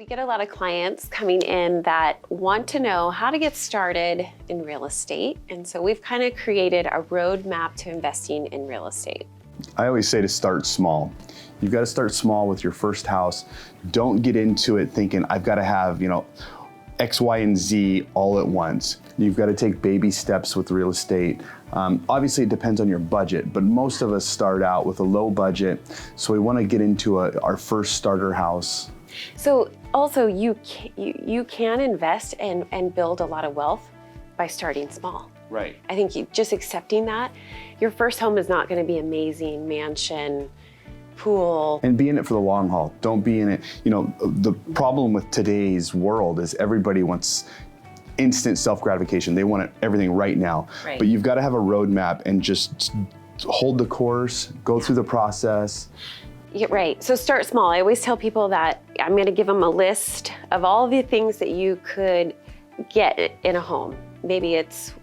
get a lot of clients coming in that want to know how to get started in real estate. And so we've kind of created a roadmap to investing in real estate. I always say to start small. You've got to start small with your first house. Don't get into it thinking I've got to have, X, Y, and Z all at once. You've got to take baby steps with real estate. Obviously it depends on your budget, but most of us start out with a low budget. So we want to get into our first starter house. So also you can invest and build a lot of wealth by starting small. Right. I think just accepting that your first home is not going to be amazing, mansion, pool. And be in it for the long haul. Don't be in it. The problem with today's world is everybody wants instant self-gratification. They want everything right now. Right. But you've got to have a roadmap and just hold the course, go through the process. Yeah, right. So start small. I always tell people that I'm going to give them a list of all the things that you could get in a home. Maybe it's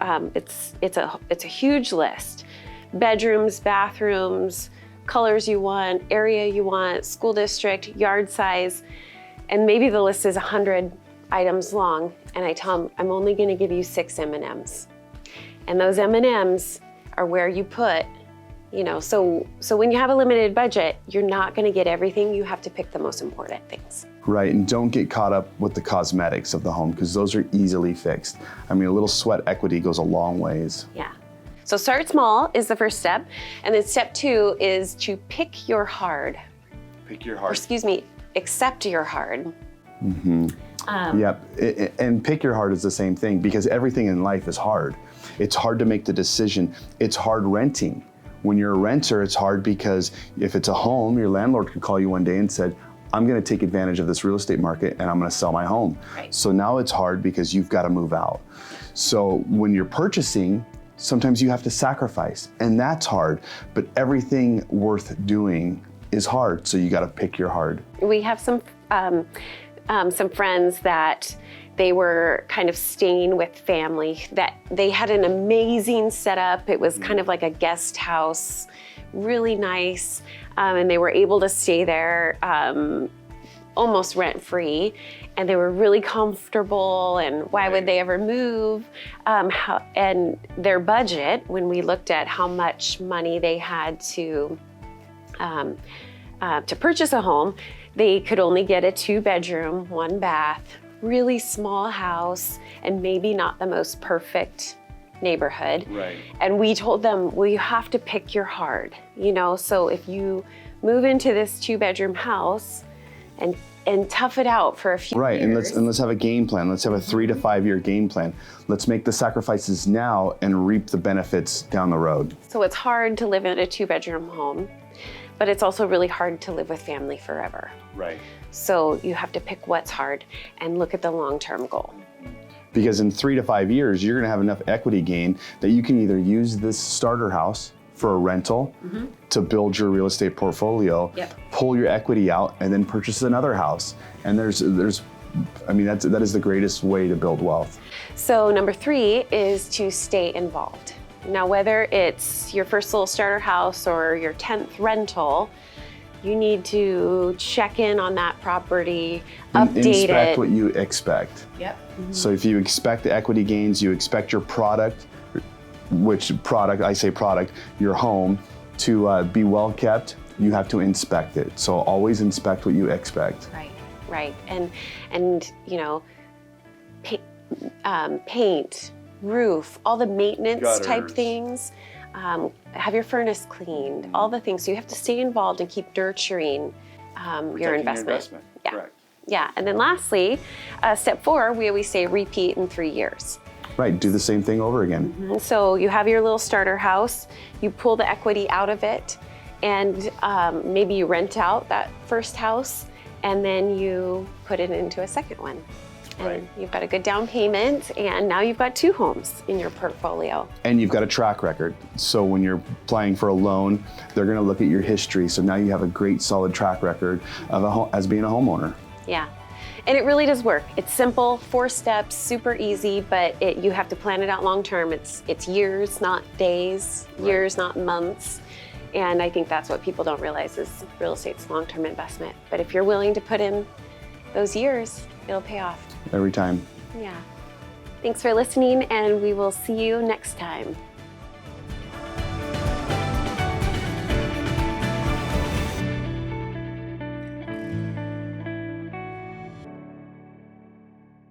a huge list. Bedrooms, bathrooms, colors you want, area you want, school district, yard size, and maybe the list is 100 items long. And I tell them I'm only going to give you 6 M&Ms, and those M&Ms are where you put. So when you have a limited budget, you're not going to get everything. You have to pick the most important things. Right, and don't get caught up with the cosmetics of the home because those are easily fixed. I mean, a little sweat equity goes a long ways. Yeah. So start small is the first step. And then step 2 is to pick your hard. Pick your Or hard. accept your hard. Mm-hmm. Yep, and pick your hard is the same thing because everything in life is hard. It's hard to make the decision. It's hard renting. When you're a renter, it's hard because if it's a home, your landlord could call you one day and said, I'm going to take advantage of this real estate market and I'm going to sell my home. Right. So now it's hard because you've got to move out. So when you're purchasing, sometimes you have to sacrifice, and that's hard. But everything worth doing is hard, so you got to pick your hard. We have some friends that they were kind of staying with family, that they had an amazing setup. It was kind of like a guest house, really nice. And they were able to stay there almost rent-free. And they were really comfortable, and why would they ever move? And their budget, when we looked at how much money they had to purchase a home, they could only get a 2-bedroom, 1-bath, really small house, and maybe not the most perfect neighborhood. Right. And we told them, well, you have to pick your hard, so if you move into this 2-bedroom house and tough it out for a few right, years. and let's have a game plan. Let's have a 3 to 5 year game plan. Let's make the sacrifices now and reap the benefits down the road. So it's hard to live in a 2-bedroom home, but it's also really hard to live with family forever. Right. So you have to pick what's hard and look at the long-term goal. Because in 3 to 5 years, you're going to have enough equity gain that you can either use this starter house for a rental to build your real estate portfolio, pull your equity out, and then purchase another house. And that is the greatest way to build wealth. So number 3 is to stay involved. Now, whether it's your first little starter house or your 10th rental, you need to check in on that property, update Inspect it. what you expect. Yep. So if you expect the equity gains, you expect your product, your home, to be well kept, you have to inspect it. So always inspect what you expect. Right. And paint, roof, all the maintenance Gutters. type things. Have your furnace cleaned, all the things. So you have to stay involved and keep nurturing your investment. Yeah. Correct. Yeah. And then lastly, step 4, we always say repeat in 3 years. Right, do the same thing over again. So you have your little starter house, you pull the equity out of it, and maybe you rent out that first house, and then you put it into a second one. And you've got a good down payment, and now you've got 2 homes in your portfolio. And you've got a track record. So when you're applying for a loan, they're gonna look at your history. So now you have a great solid track record of as being a homeowner. Yeah. And it really does work. It's simple, 4 steps, super easy, but you have to plan it out long term. It's years, not days, years, not months. And I think that's what people don't realize is real estate's long-term investment. But if you're willing to put in those years, it'll pay off. Every time. Yeah. Thanks for listening, and we will see you next time.